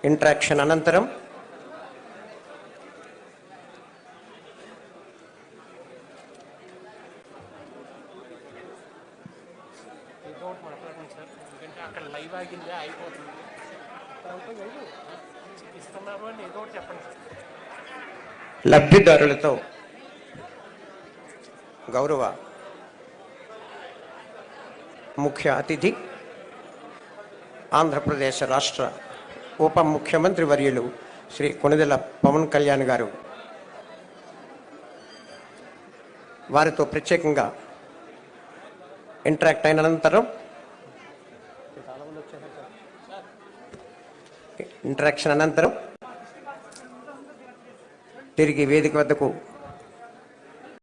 interaction అనంతరం లబ్ధిదారులతో గౌరవ ముఖ్య అతిథి ఆంధ్రప్రదేశ్ రాష్ట్ర ఉప ముఖ్యమంత్రి వర్యులు శ్రీ కొణిదెల పవన్ కళ్యాణ్ గారు వారితో ప్రత్యేకంగా ఇంటరాక్ట్ అయిన అనంతరం ఇంటరాక్షన్ అనంతరం తిరిగి వేదిక వద్దకు